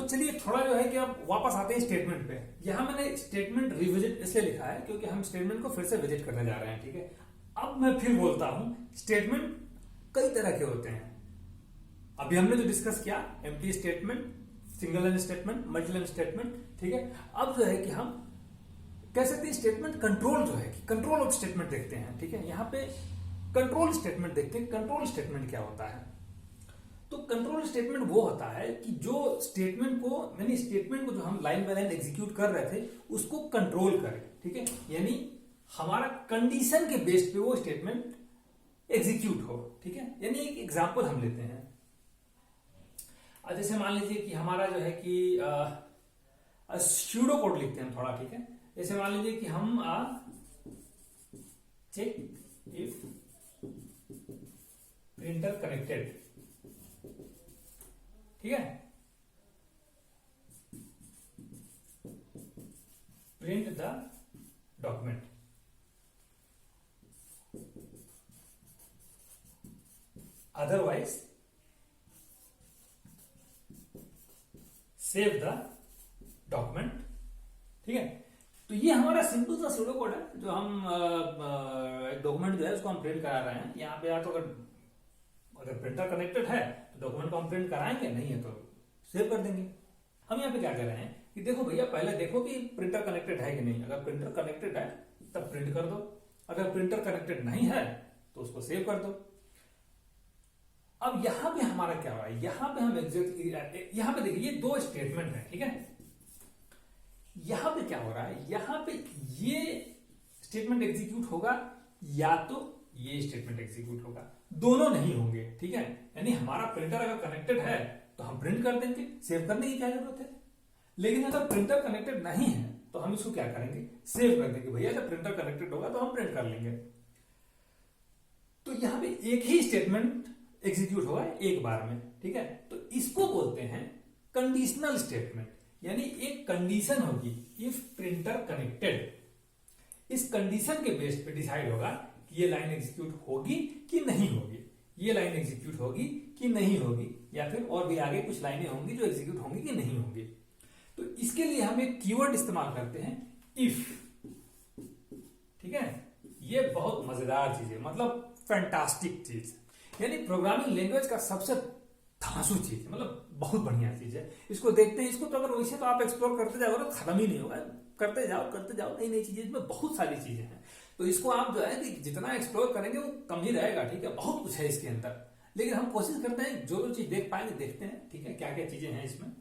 चलिए थोड़ा जो है कि अब वापस आते हैं स्टेटमेंट पे। यहां मैंने स्टेटमेंट रिविजिट इसलिए लिखा है क्योंकि हम स्टेटमेंट को फिर से विजिट करने जा रहे हैं, ठीक है। अब मैं फिर बोलता हूं, स्टेटमेंट कई तरह के होते हैं। अभी हमने जो डिस्कस किया, empty statement, single line statement, multi line statement, ठीक है। अब जो है कि हम कह सकते हैं स्टेटमेंट कंट्रोल जो है कि कंट्रोल ऑफ स्टेटमेंट देखते हैं, ठीक है। यहां पे कंट्रोल स्टेटमेंट देखते हैं। कंट्रोल स्टेटमेंट क्या होता है? तो कंट्रोल स्टेटमेंट वो होता है कि जो स्टेटमेंट को, यानी स्टेटमेंट को जो हम लाइन बाय लाइन एग्जीक्यूट कर रहे थे उसको कंट्रोल करे, ठीक है। यानी हमारा कंडीशन के बेस पे वो स्टेटमेंट एग्जीक्यूट हो, ठीक है। यानी एक एग्जांपल हम लेते हैं। जैसे मान लीजिए कि हमारा जो है कि स्यूडो कोड लिखते हैं थोड़ा, ठीक है। जैसे मान लीजिए कि हम चेक इफ प्रिंटर कनेक्टेड, ठीक है। Print the document, otherwise save the document, ठीक है। तो ये हमारा सिंपल सा सूडो कोड है जो हम एक डॉक्यूमेंट जो है उसको हम प्रिंट करा रहे हैं। यहाँ पे या तो अगर प्रिंटर कनेक्टेड है तो डॉक्यूमेंट को हम प्रिंट कराएंगे, नहीं है तो सेव कर देंगे। हम यहाँ पे क्या कर रहे हैं कि देखो भैया, पहले देखो कि प्रिंटर कनेक्टेड है कि नहीं। अगर प्रिंटर कनेक्टेड है तब प्रिंट कर दो, अगर प्रिंटर कनेक्टेड नहीं है तो उसको सेव कर दो। अब यहां पे हमारा क्या हुआ है, यहां पे हम एग्जैक्ट, यहां पे देखिए ये दो स्टेटमेंट है, ठीक है। यहां पे क्या हो रहा है, यहां पे ये स्टेटमेंट एग्जीक्यूट होगा या तो ये स्टेटमेंट एग्जीक्यूट होगा, दोनों नहीं होंगे, ठीक है। यानी हमारा प्रिंटर अगर कनेक्टेड है तो हम प्रिंट कर देंगे, सेव करने की क्या जरूरत है। लेकिन अगर प्रिंटर कनेक्टेड नहीं है तो हम इसको क्या करेंगे, सेव कर देंगे। भैया जब प्रिंटर कनेक्टेड होगा तो हम प्रिंट कर लेंगे। तो यहां पे एक ही स्टेटमेंट एग्जीक्यूट होगा एक बार में, ठीक है। तो इसको बोलते हैं कंडीशनल स्टेटमेंट। यानी एक कंडीशन होगी, इफ प्रिंटर कनेक्टेड। इस कंडीशन के बेस पे डिसाइड होगा कि ये लाइन एग्जीक्यूट होगी कि नहीं होगी, ये लाइन एग्जीक्यूट होगी कि नहीं होगी, या फिर और भी आगे कुछ लाइनें होंगी जो एग्जीक्यूट होंगी कि नहीं होंगी। तो इसके लिए हम एक कीवर्ड इस्तेमाल करते हैं, इफ, ठीक है। ये बहुत मजेदार चीज है, मतलब फैंटास्टिक चीज, यानी प्रोग्रामिंग लैंग्वेज का सबसे धांसू चीज है, मतलब बहुत बढ़िया चीज है। इसको देखते हैं, इसको तो अगर वैसे तो आप एक्सप्लोर करते जाओगे तो खत्म ही नहीं होगा, करते जाओ नई नई चीजें, इसमें बहुत सारी चीजें हैं। तो इसको आप जो है कि जितना एक्सप्लोर करेंगे वो कम ही रहेगा, ठीक है। बहुत कुछ है इसके अंदर, लेकिन हम कोशिश करते हैं जो जो चीज देख पाएंगे देखते हैं, ठीक है, क्या क्या चीजें हैं इसमें।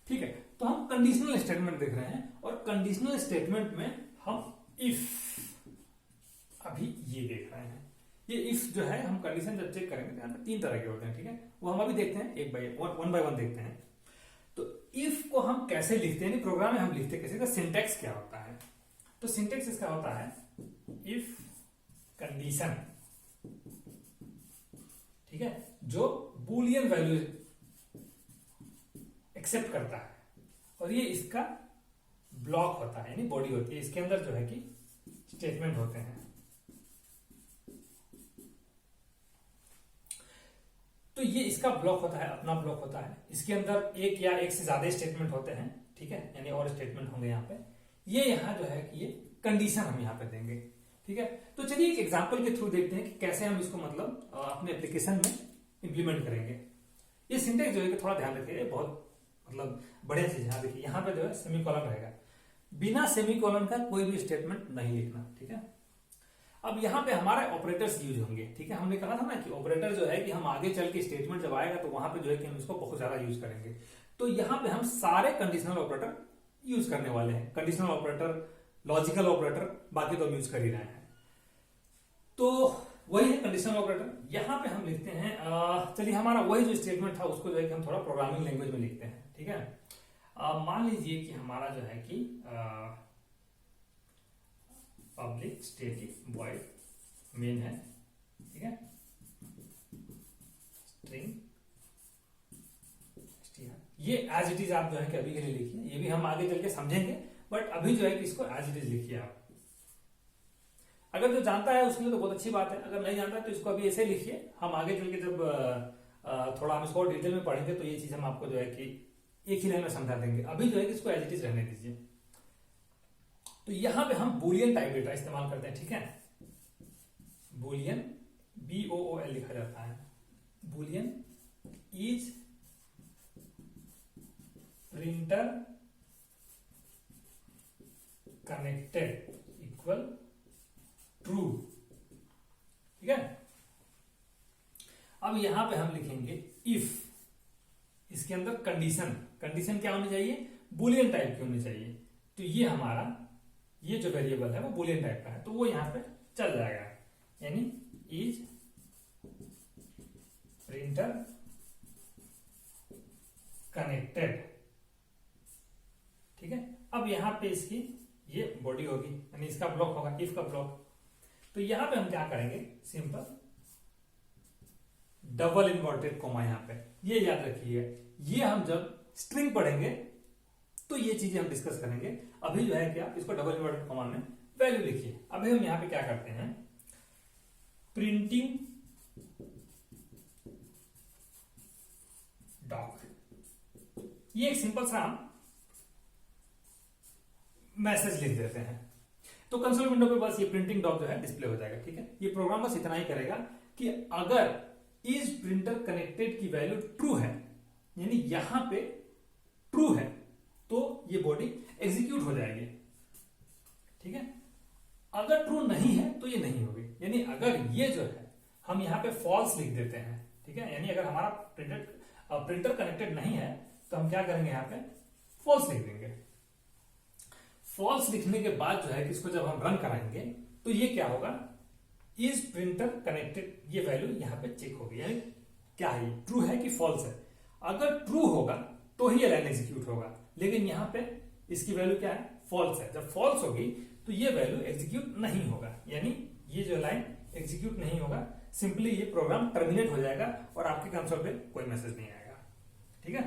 ठीक है, तो हम कंडीशनल स्टेटमेंट देख रहे हैं और कंडीशनल स्टेटमेंट में हम इफ अभी ये देख रहे हैं। ये इफ जो है हम कंडीशन जब चेक करेंगे तो तीन तरह के होते हैं, ठीक है। वो हम अभी देखते हैं वन बाय वन देखते हैं। तो इफ को हम कैसे लिखते हैं, प्रोग्राम में हम लिखते कैसे, तो सिंटेक्स क्या होता है। तो सिंटेक्स इसका होता है इफ कंडीशन, ठीक है, जो बूलियन वैल्यू एक्सेप्ट करता है, और ये इसका ब्लॉक होता है, यानी बॉडी होती है। इसके अंदर जो है कि स्टेटमेंट होते हैं। तो ये इसका ब्लॉक होता है, अपना ब्लॉक होता है। इसके अंदर एक या एक से ज्यादा स्टेटमेंट होते हैं, ठीक है, यानी और स्टेटमेंट होंगे यहाँ पे। ये यहाँ जो है कि ये कंडीशन हम यहाँ पे देंगे, ठीक है। तो चलिए एक एग्जांपल के थ्रू देखते हैं कि कैसे हम इसको मतलब अपने एप्लीकेशन में इंप्लीमेंट करेंगे। ये सिंटेक्स जो है कि थोड़ा ध्यान रखिए, बहुत मतलब बढ़िया चीज है। देखिए यहाँ पे जो है सेमीकोलन रहेगा, बिना सेमीकोलन का कोई भी स्टेटमेंट नहीं लिखना, ठीक है। अब यहाँ पे हमारे ऑपरेटर्स यूज होंगे, ठीक है। हमने कहा था ना कि ऑपरेटर जो है कि हम आगे चल के स्टेटमेंट जब आएगा तो वहां पे जो है कि हम इसको बहुत ज्यादा यूज करेंगे। तो यहाँ पे हम सारे कंडीशनल ऑपरेटर यूज करने वाले हैं। कंडीशनल ऑपरेटर, लॉजिकल ऑपरेटर, बाकी तो हम यूज कर ही रहे हैं। तो वही है कंडीशनल ऑपरेटर। यहाँ पे हम लिखते हैं, चलिए हमारा वही जो स्टेटमेंट था उसको जो है कि हम थोड़ा प्रोग्रामिंग लैंग्वेज में लिखते हैं, ठीक है। मान लीजिए कि हमारा जो है कि पब्लिक स्टैटिक वॉइड मेन है, ठीक है, स्ट्रिंग ये एज इट इज आप जो है कि अभी के लिए लिखिए। ये भी हम आगे चल के समझेंगे, बट अभी जो है कि इसको एज इट इज लिखिए आप। अगर जो जानता है उसके लिए तो बहुत अच्छी बात है, अगर नहीं जानता तो इसको अभी ऐसे लिखिए, हम आगे चल के जब थोड़ा हम इसको डिटेल में पढ़ेंगे तो ये चीज हम आपको जो है कि एक ही लाइन में समझा देंगे। अभी जो है कि इसको एज इट इज रहने दीजिए। तो यहां पे हम बुलियन टाइप डेटा इस्तेमाल करते हैं, ठीक है। बुलियन BOOL लिखा जाता है। Boolean is printer connected equal true, ठीक है। अब यहां पे हम लिखेंगे इफ, इसके अंदर कंडीशन क्या होनी चाहिए, बुलियन टाइप की होनी चाहिए। तो ये हमारा ये जो वेरिएबल है वो बुलियन टाइप का है, तो वो यहां पे चल जाएगा, यानी इज प्रिंटर कनेक्टेड, ठीक है। अब यहां पे इसकी ये बॉडी होगी, यानी इसका ब्लॉक होगा, इफ का ब्लॉक। तो यहां पे हम क्या करेंगे, सिंपल डबल इन्वर्टेड कोमा, यहां पे ये याद रखिए, ये हम जब स्ट्रिंग पढ़ेंगे तो ये चीजें हम डिस्कस करेंगे। अभी जो है क्या, इसको डबल इन्वर्टेड कोमा में वैल्यू लिखिए। अभी हम यहां पे क्या करते हैं, प्रिंटिंग डॉक, ये एक सिंपल सा हम मैसेज लिख देते हैं। तो कंसोल विंडो पे बस ये प्रिंटिंग डॉक जो है डिस्प्ले हो जाएगा, ठीक है। ये प्रोग्राम बस इतना ही करेगा कि अगर इज प्रिंटर कनेक्टेड की वैल्यू ट्रू है, यानी यहां पे ट्रू है, तो ये बॉडी एग्जीक्यूट हो जाएगी, ठीक है। अगर ट्रू नहीं है तो ये नहीं होगी, यानी अगर ये जो है हम यहां पे फॉल्स लिख देते हैं, ठीक है, यानी अगर हमारा प्रिंटर कनेक्टेड नहीं है तो हम क्या करेंगे, यहां पे फॉल्स लिख देंगे। फॉल्स लिखने के बाद जो है कि इसको जब हम रन कराएंगे तो ये क्या होगा, इज प्रिंटर कनेक्टेड, ये वैल्यू यहां पे चेक होगी, यानी क्या है, ट्रू है कि फॉल्स है। अगर ट्रू होगा तो ही ये लाइन एग्जीक्यूट होगा, लेकिन यहां पे इसकी वैल्यू क्या है, फॉल्स है। जब फॉल्स होगी तो ये वैल्यू एग्जीक्यूट नहीं होगा, यानी ये जो लाइन एग्जीक्यूट नहीं होगा, सिंपली ये प्रोग्राम टर्मिनेट हो जाएगा और आपके कंसोल पे कोई मैसेज नहीं आएगा, ठीक है।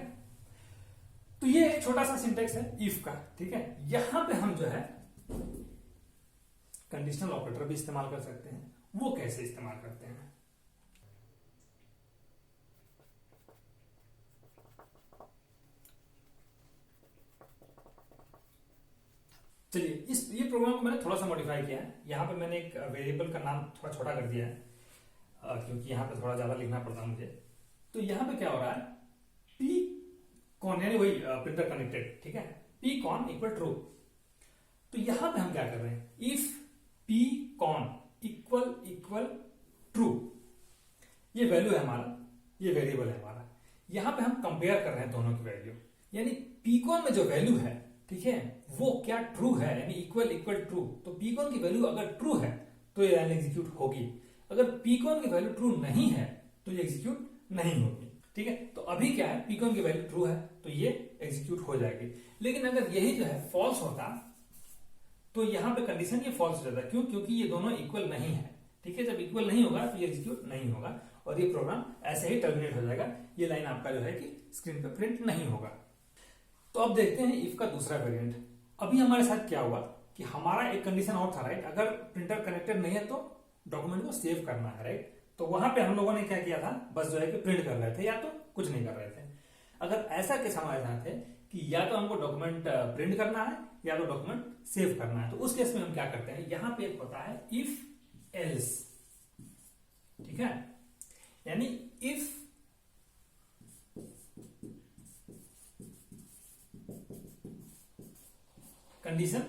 तो ये एक छोटा सा सिंटेक्स है इफ का, ठीक है। यहां पे हम जो है कंडीशनल ऑपरेटर भी इस्तेमाल कर सकते हैं। वो कैसे इस्तेमाल करते हैं, चलिए ये प्रोग्राम को मैंने थोड़ा सा मॉडिफाई किया है। यहां पे मैंने एक वेरिएबल का नाम थोड़ा छोटा कर दिया है, क्योंकि यहां पे थोड़ा ज्यादा लिखना पड़ता है मुझे। तो यहां पे क्या हो रहा है, पी कॉन, यानी वही प्रिंटर कनेक्टेड, ठीक है, पी कॉन इक्वल ट्रू। तो यहां पे हम क्या कर रहे हैं, if P con equal equal true, ये वैल्यू है हमारा, ये वेरिएबल है हमारा। यहां पे हम कंपेयर कर रहे हैं दोनों की वैल्यू, यानी पी कॉन में जो वैल्यू है, ठीक है, वो क्या ट्रू है, यानी इक्वल इक्वल ट्रू। तो पी कॉन की वैल्यू अगर ट्रू है तो ये लाइन एग्जीक्यूट होगी, अगर पी कॉन की वैल्यू ट्रू नहीं है तो ये एग्जीक्यूट नहीं होगी, ठीक है। तो अभी क्या है, पी कॉन की वैल्यू ट्रू है तो ये एग्जीक्यूट हो जाएगी। लेकिन अगर यही जो है फॉल्स होता तो यहां पे कंडीशन ये फॉल्स हो जाता, क्यों, क्योंकि ये दोनों इक्वल नहीं है, ठीक है। जब इक्वल नहीं होगा तो ये एग्जीक्यूट नहीं होगा और ये प्रोग्राम ऐसे ही टर्मिनेट हो जाएगा, ये लाइन आपका जो है कि स्क्रीन पे प्रिंट नहीं होगा। तो अब देखते हैं इफ का दूसरा वेरिएंट। अभी हमारे साथ क्या हुआ कि हमारा एक कंडीशन और था, राइट, अगर प्रिंटर कनेक्टेड नहीं है तो डॉक्यूमेंट को सेव करना है, राइट। तो वहां पे हम लोगों ने क्या किया था, बस जो है कि प्रिंट कर रहे थे या तो कुछ नहीं कर रहे थे। अगर ऐसा केस हमारे साथ है कि या तो हमको डॉक्यूमेंट प्रिंट करना है या तो डॉक्यूमेंट सेव करना है, तो उस केस में हम क्या करते हैं, यहां पे एक होता है इफ एल्स, ठीक है, यानी इफ कंडीशन,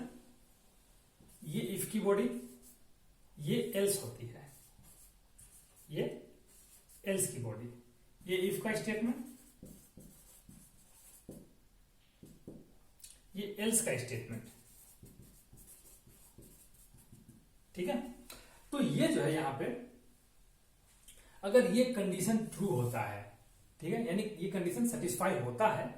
ये इफ की बॉडी, ये एल्स होती है, ये एल्स की बॉडी, ये इफ का स्टेटमेंट, ये एल्स का स्टेटमेंट, ठीक है। तो ये जो है यहां पे अगर ये कंडीशन ट्रू होता है, ठीक है, यानी ये कंडीशन सेटिस्फाई होता है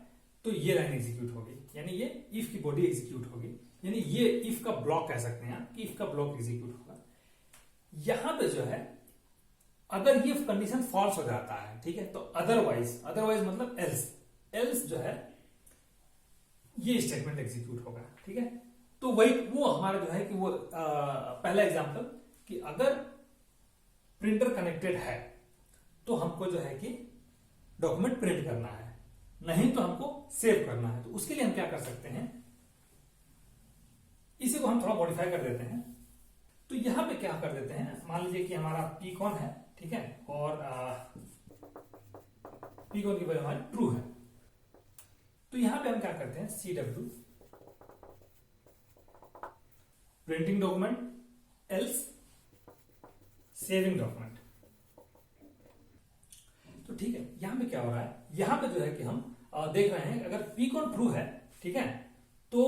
तो ये लाइन एग्जीक्यूट होगी, यानी ये इफ की बॉडी एग्जीक्यूट होगी, यानी ये इफ का ब्लॉक कह सकते हैं कि इफ का ब्लॉक एग्जीक्यूट होगा। यहां पे जो है अगर ये कंडीशन फॉल्स हो जाता है, ठीक है, तो अदरवाइज मतलब एल्स जो है ये स्टेटमेंट एग्जीक्यूट होगा, ठीक है। तो वही वो हमारा जो है कि वो पहला एग्जांपल कि अगर प्रिंटर कनेक्टेड है तो हमको जो है कि डॉक्यूमेंट प्रिंट करना है, नहीं तो हमको सेव करना है। तो उसके लिए हम क्या कर सकते हैं, इसी को हम थोड़ा मॉडिफाई कर देते हैं। तो यहां पे क्या कर देते हैं, मान लीजिए कि हमारा पीकॉन है, ठीक है, और पीकॉन की वैल्यू हमारी ट्रू है। तो यहां पे हम क्या करते हैं, CW printing document else saving document. तो ठीक है, यहां पे क्या हो रहा है, यहां पे जो है कि हम देख रहे हैं अगर पीकॉन ट्रू है, ठीक है, तो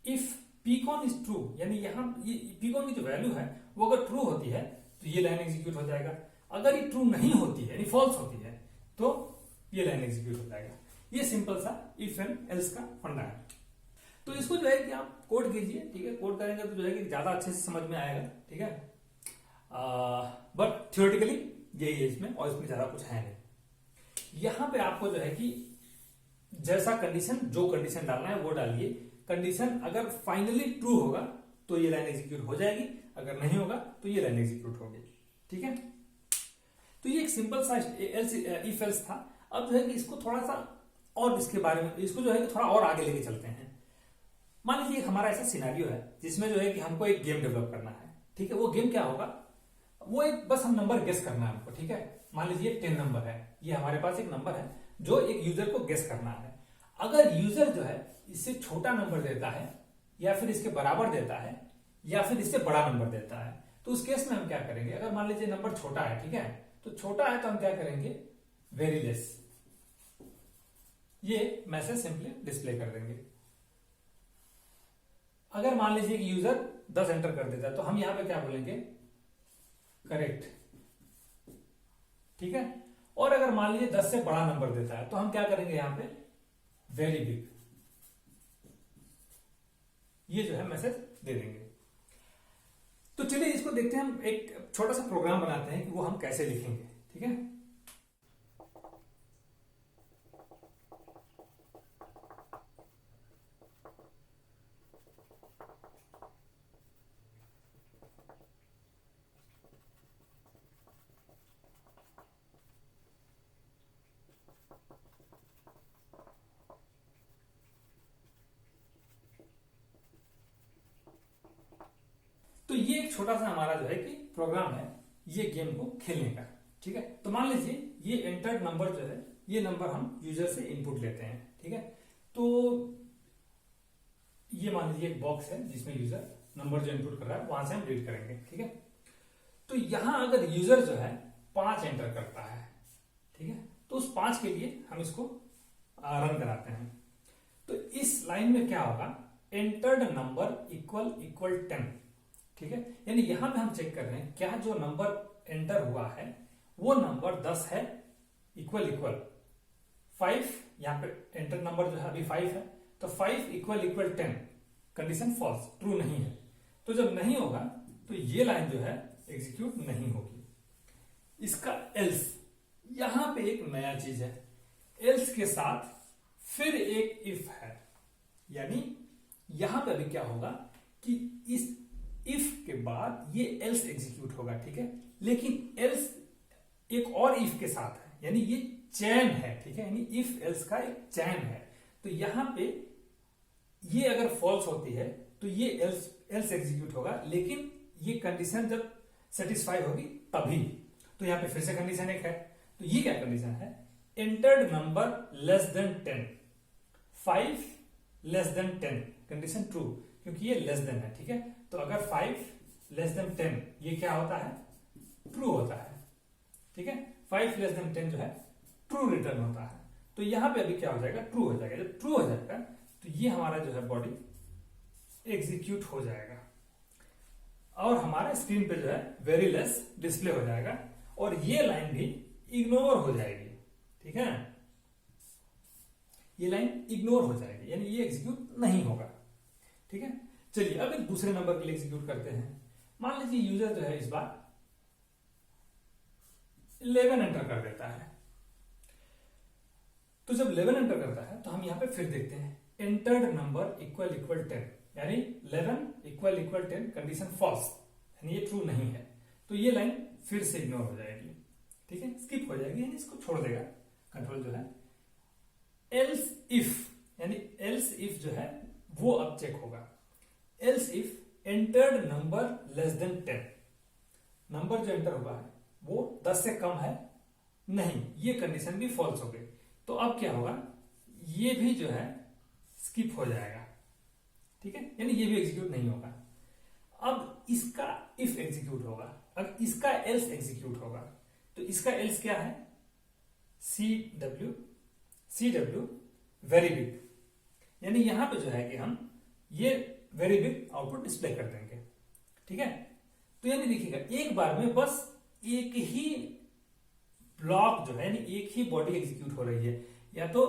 इफ पीकॉन इज ट्रू, यानी यहां पीकॉन की जो वैल्यू है वो अगर ट्रू होती है तो ये लाइन एग्जीक्यूट हो जाएगा। अगर ये ट्रू नहीं होती है यानी फॉल्स होती है तो ये लाइन एग्जीक्यूट हो जाएगा। ये सिंपल सा इफ एंड एल्स का फंडा है। तो इसको जो है कि आप कोड कीजिए, ठीक है, कोड करेंगे तो जो है कि ज्यादा अच्छे से समझ में आएगा, ठीक है। बट थियोरेटिकली यही है इसमें, और इसमें ज्यादा कुछ है नहीं। यहां पे आपको जो है कि जैसा कंडीशन, जो कंडीशन डालना है वो डालिए। कंडीशन अगर फाइनली ट्रू होगा तो ये लाइन एग्जीक्यूट हो जाएगी, अगर नहीं होगा तो ये लाइन एग्जीक्यूट होगी, ठीक है। तो ये एक सिंपल सा इफ एल्स था। अब जो है कि इसको थोड़ा सा और इसके बारे में, इसको जो है कि थोड़ा और आगे लेके चलते हैं। मान लीजिए हमारा ऐसा सिनेरियो है जिसमें जो है कि हमको एक गेम डेवलप करना है, ठीक है। वो गेम क्या होगा, वो एक बस हम नंबर गेस करना है हमको, ठीक है। मान लीजिए 10 नंबर है, ये हमारे पास एक नंबर है जो एक यूजर को गेस करना है। अगर यूजर जो है इससे छोटा नंबर देता है, या फिर इसके बराबर देता है, या फिर इससे बड़ा नंबर देता है, तो उस केस में हम क्या करेंगे, अगर मान लीजिए नंबर छोटा है, ठीक है, तो छोटा है तो हम क्या करेंगे, वेरी लेस, ये मैसेज सिंपली डिस्प्ले कर देंगे। अगर मान लीजिए कि यूजर 10 एंटर कर देता है तो हम यहां पे क्या बोलेंगे, करेक्ट, ठीक है। और अगर मान लीजिए 10 से बड़ा नंबर देता है तो हम क्या करेंगे यहां पे, वेरी बिग, ये जो है मैसेज दे देंगे। तो चलिए इसको देखते हैं, हम एक छोटा सा प्रोग्राम बनाते हैं कि वो हम कैसे लिखेंगे, ठीक है। तो ये एक छोटा सा हमारा जो है कि प्रोग्राम है ये गेम को खेलने का, ठीक है। तो मान लीजिए ये एंटर्ड नंबर जो है, ये नंबर हम यूजर से इनपुट लेते हैं, ठीक है। तो ये मान लीजिए एक बॉक्स है जिसमें यूजर नंबर जो इनपुट कर रहा है वहां से हम रीड करेंगे, ठीक है। तो यहां अगर यूजर जो है 5 एंटर करता है, ठीक है, तो उस 5 के लिए हम इसको रन कराते हैं। तो इस लाइन में क्या होगा, एंटर्ड नंबर इक्वल इक्वल 10, ठीक है। यानी यहां पे हम चेक कर रहे हैं क्या जो नंबर एंटर हुआ है वो नंबर 10 है, इक्वल इक्वल 5, यहां पे एंटर नंबर जो है अभी 5 है, तो 5 equal equal 10, condition false, true नहीं है। तो जब नहीं होगा तो ये लाइन जो है एग्जीक्यूट नहीं होगी। इसका एल्स, यहां पे एक नया चीज है, एल्स के साथ फिर एक इफ है, यानी यहां पे अभी क्या होगा कि इस इफ के बाद ये एल्स एग्जीक्यूट होगा, ठीक है। लेकिन एल्स एक और इफ के साथ है, यानी ये चैन है, ठीक है, यानी इफ एल्स का एक चैन है। तो यहां पे ये अगर फॉल्स होती है तो ये एल्स एग्जीक्यूट होगा, लेकिन ये कंडीशन जब सेटिस्फाई होगी तभी। तो यहां पे फिर से कंडीशन एक है, तो ये क्या कंडीशन है, entered number less than 10, 5 less than 10, condition true, क्योंकि ये लेस देन है, ठीक है। तो अगर 5 लेस देन 10 ये क्या होता है, ट्रू होता है, ठीक है। 5 लेस देन 10 जो है ट्रू रिटर्न होता है। तो यहां पे अभी क्या हो जाएगा, ट्रू हो जाएगा। जब ट्रू हो जाएगा तो ये हमारा जो है बॉडी एग्जीक्यूट हो जाएगा और हमारे स्क्रीन पे जो है वेरी लेस डिस्प्ले हो जाएगा और ये लाइन भी इग्नोर हो जाएगी, ठीक है। ये लाइन इग्नोर हो जाएगी, यानी ये एग्जीक्यूट नहीं होगा, ठीक है। चलिए अब एक दूसरे नंबर के लिए एग्जीक्यूट करते हैं। मान लीजिए यूजर जो है इस बार 11 एंटर कर देता है। तो जब 11 एंटर करता है तो हम यहां पे फिर देखते हैं एंटर्ड नंबर इक्वल इक्वल 10, यानी 11 इक्वल इक्वल 10, कंडीशन फॉल्स यानी ये ट्रू नहीं है, तो ये लाइन फिर से इग्नोर हो जाएगी, ठीक है, स्किप हो जाएगी, यानी इसको छोड़ देगा कंट्रोल जो है। एल्स इफ, यानी एल्स इफ जो है वो अब चेक होगा। Else if entered number less than 10, number जो एंटर हुआ है वो 10 से कम है नहीं, ये कंडीशन भी फॉल्स हो गई, तो अब क्या होगा, ये भी जो है स्किप हो जाएगा, ठीक है, यानी ये भी एग्जीक्यूट नहीं होगा। अब इसका इफ एग्जीक्यूट होगा, अब इसका एल्स एग्जीक्यूट होगा, तो इसका एल्स क्या है, सी डब्ल्यू वेरी बिग, यानी यहां पे जो है कि हम ये वेरी बिग आउटपुट डिस्प्ले कर देंगे, ठीक है। तो यानी देखिएगा एक बार में बस एक ही ब्लॉक जो है, यानी एक ही बॉडी एग्जीक्यूट हो रही है, या तो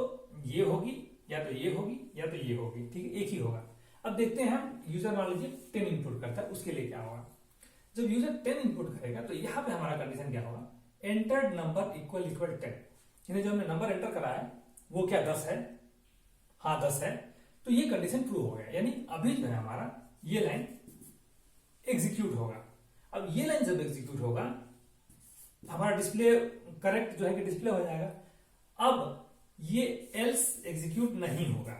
ये होगी या तो ये होगी या तो ये होगी, ठीक है, एक ही होगा। अब देखते हैं हम, यूजर मान लीजिए 10 इनपुट करता है, उसके लिए क्या होगा। जब यूजर 10 इनपुट करेगा तो यहां पे हमारा कंडीशन क्या होगा, एंटर्ड नंबर इक्वल 10, यानी जो हमने नंबर एंटर करा है वो क्या 10 है, हाँ 10 है, तो ये कंडीशन ट्रू हो गया, यानी अभी जो है हमारा ये लाइन एग्जीक्यूट होगा। अब ये लाइन जब एग्जीक्यूट होगा हमारा डिस्प्ले करेक्ट जो है कि डिस्प्ले हो जाएगा। अब ये एल्स एग्जीक्यूट नहीं होगा,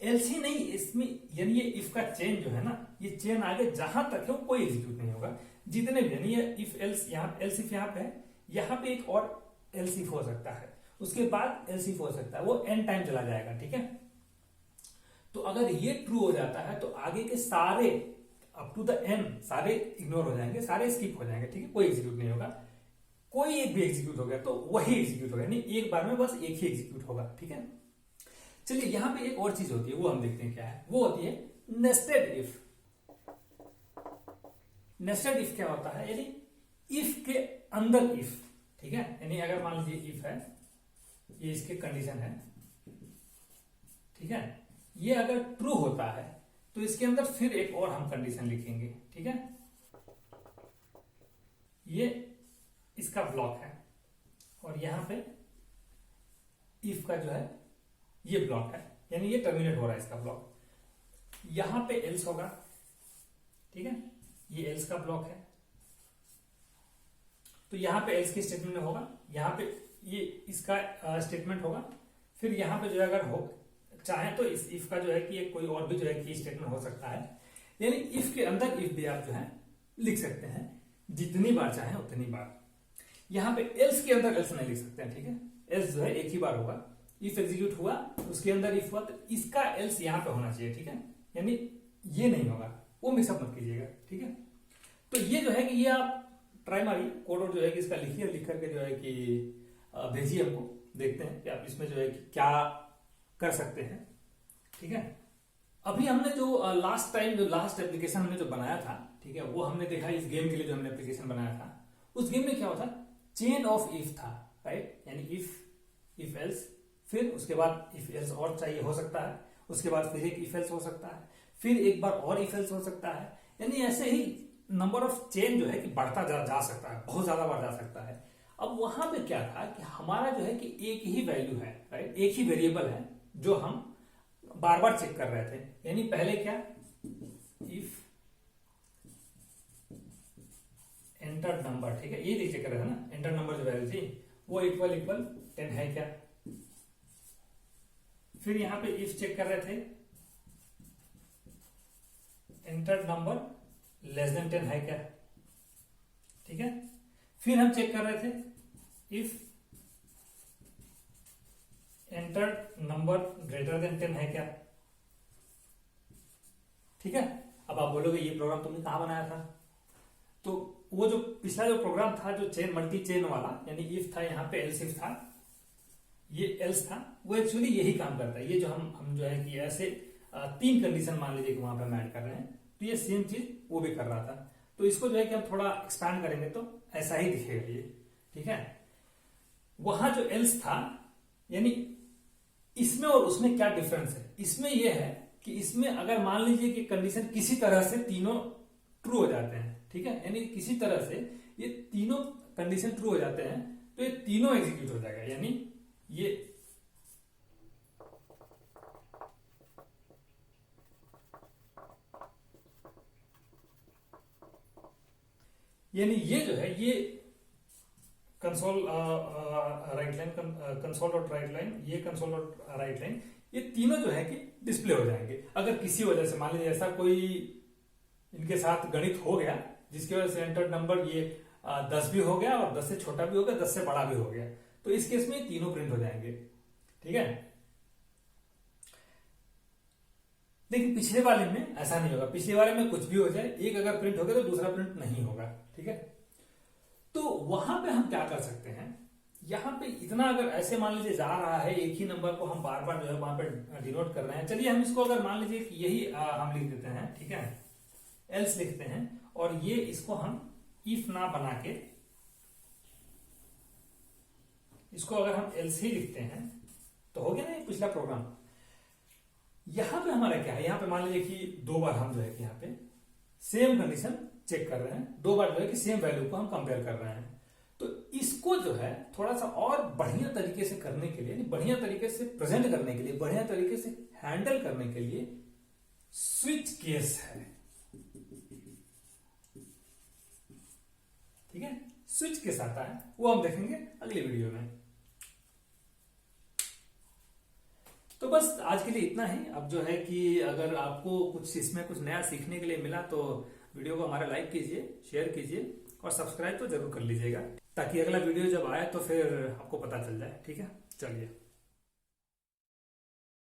एल्स ही नहीं इसमें, यानी ये इफ का चेन जो है ना, ये चेन आगे जहां तक है वो कोई एग्जीक्यूट नहीं होगा, जितने भी, यानी ये इफ एल्स यहाँ एल्स इफ यहाँ पे है, यहाँ पे एक और एल्स इफ हो सकता है, उसके बाद एल्स इफ हो सकता है, वो एन टाइम चला जाएगा, ठीक है। तो अगर ये ट्रू हो जाता है तो आगे के सारे अप टू द एन सारे इग्नोर हो जाएंगे, सारे स्किप हो जाएंगे, ठीक है, कोई एग्जीक्यूट नहीं होगा। कोई एक भी एग्जीक्यूट हो गया तो वही एग्जीक्यूट होगा, यानी एक बार में बस एक ही एग्जीक्यूट होगा, ठीक है। चलिए यहां पे एक और चीज होती है, वो हम देखते हैं क्या है, वो होती है नेस्टेड इफ। नेस्टेड इफ क्या होता है, यानी इफ के अंदर इफ, ठीक है, यानी अगर मान लीजिए इफ है, ये इसके कंडीशन है, ठीक है, ये अगर ट्रू होता है तो इसके अंदर फिर एक और हम कंडीशन लिखेंगे, ठीक है, ये इसका ब्लॉक है और यहां पे इफ का जो है ये ब्लॉक है, यानी ये टर्मिनेट हो रहा है इसका ब्लॉक, यहां पे एल्स होगा, ठीक है, ये एल्स का ब्लॉक है, तो यहां पे एल्स की स्टेटमेंट होगा, यहां पे ये इसका स्टेटमेंट होगा, फिर यहां पे जो है अगर हो चाहे तो इस इफ का जो है कि ये कोई और भी जो है की स्टेटमेंट हो सकता है, यानी इफ के अंदर इफ भी आप जो है लिख सकते हैं, जितनी बार चाहे उतनी बार। यहां पे एल्स के अंदर एल्स नहीं लिख सकते हैं, ठीक है, एल्स जो है एक ही बार होगा, इफ एग्जीक्यूट हुआ उसके अंदर इफ हुआ तो इसका एल्स यहां पे होना चाहिए, ठीक है, यानी ये नहीं होगा, वो मिक्सअप मत कीजिएगा, ठीक है। तो ये जो है कि ये आप ट्राई मारिए, कोड जो है कि इसका लिखिए, लिख करके जो है कि भेजिए हमको, देखते हैं कि आप इसमें जो है कि क्या कर सकते हैं, ठीक है। अभी हमने जो लास्ट टाइम जो लास्ट एप्लीकेशन हमने जो बनाया था, ठीक है, वो हमने देखा इस गेम के लिए जो हमने एप्लीकेशन बनाया था, उस गेम में क्या होता, चेन ऑफ इफ था, राइट, यानी इफ एल्स, फिर उसके बाद इफ एल्स और चाहिए हो सकता है, उसके बाद फिर एक इफ एल्स हो सकता है, फिर एक बार और इफ एल्स हो सकता है, यानी ऐसे ही नंबर ऑफ चेन जो है कि बढ़ता जा सकता है, बहुत ज्यादा बढ़ जा सकता है। अब वहां पे क्या था कि हमारा जो है कि एक ही वैल्यू है, राइट, एक ही वेरिएबल है जो हम बार बार चेक कर रहे थे, यानी पहले क्या, इफ एंटर नंबर, ठीक है, ये चेक कर रहे थे ना, एंटर नंबर जो वैल्यू थी वो इक्वल 10 है क्या, फिर यहां पे इफ चेक कर रहे थे, एंटर नंबर लेस देन 10 है क्या, ठीक है, फिर हम चेक कर रहे थे if enter number greater than 10 है क्या, ठीक है। अब आप बोलोगे ये प्रोग्राम तुमने कहां बनाया था, तो वो जो पिछला जो प्रोग्राम था जो चेन मल्टी चेन वाला, यानी इफ था, यहाँ पे एल्स इफ था, ये एल्स था, वो एक्चुअली यही काम करता है। ये जो हम जो है कि ऐसे 3 कंडीशन मान लीजिए कि वहां पे हम ऐड कर रहे हैं, तो ये सेम चीज वो भी कर रहा था, तो इसको जो है कि हम थोड़ा एक्सपैंड करेंगे तो ऐसा ही दिखेगा ये, ठीक है। वहां जो एल्स था, यानी इसमें और उसमें क्या डिफरेंस है, इसमें यह है कि इसमें अगर मान लीजिए कि कंडीशन किसी तरह से तीनों ट्रू हो जाते हैं, ठीक है, यानी किसी तरह से ये तीनों कंडीशन ट्रू हो जाते हैं तो ये तीनों एग्जीक्यूट हो जाएगा, यानी ये यानी ये जो है ये console right line, console dot right line, ये कंसोल डॉट राइट लाइन, ये तीनों जो है कि डिस्प्ले हो जाएंगे। अगर किसी वजह से मान लीजिए ऐसा कोई इनके साथ गणित हो गया जिसकी वजह से एंटर नंबर ये 10 भी हो गया और 10 से छोटा भी हो गया, 10 से बड़ा भी हो गया, तो इस केस में ये तीनों प्रिंट हो जाएंगे। ठीक है, लेकिन पिछले वाले में ऐसा नहीं होगा। पिछले वाले में कुछ भी हो जाए, एक अगर प्रिंट हो गया तो दूसरा प्रिंट नहीं होगा। ठीक है, तो वहां पे हम क्या कर सकते हैं, यहां पे इतना अगर ऐसे मान लीजिए जा रहा है, एक ही नंबर को हम बार बार जो है वहां पे डिनोट कर रहे हैं। चलिए हम इसको अगर मान लीजिए कि यही हम लिख देते हैं, ठीक है, एल्स लिखते हैं, और ये इसको हम इफ ना बना के इसको अगर हम एल्स ही लिखते हैं तो हो गया ना ये पिछला प्रोग्राम। यहां पे हमारा क्या है, यहां पे मान लीजिए कि 2 बार हम जो है कि यहां पे सेम कंडीशन चेक कर रहे हैं, 2 बार जो है कि सेम वैल्यू को हम कंपेयर कर रहे हैं। तो इसको जो है थोड़ा सा और बढ़िया तरीके से करने के लिए, बढ़िया तरीके से प्रेजेंट करने के लिए, बढ़िया तरीके से हैंडल करने के लिए स्विच केस है। ठीक है, स्विच केस आता है, वो हम देखेंगे अगली वीडियो में। तो बस आज के लिए इतना ही। अब जो है कि अगर आपको कुछ इसमें कुछ नया सीखने के लिए मिला तो वीडियो को हमारा लाइक कीजिए, शेयर कीजिए और सब्सक्राइब तो जरूर कर लीजिएगा, ताकि अगला वीडियो जब आए तो फिर आपको पता चल जाए। ठीक है, चलिए।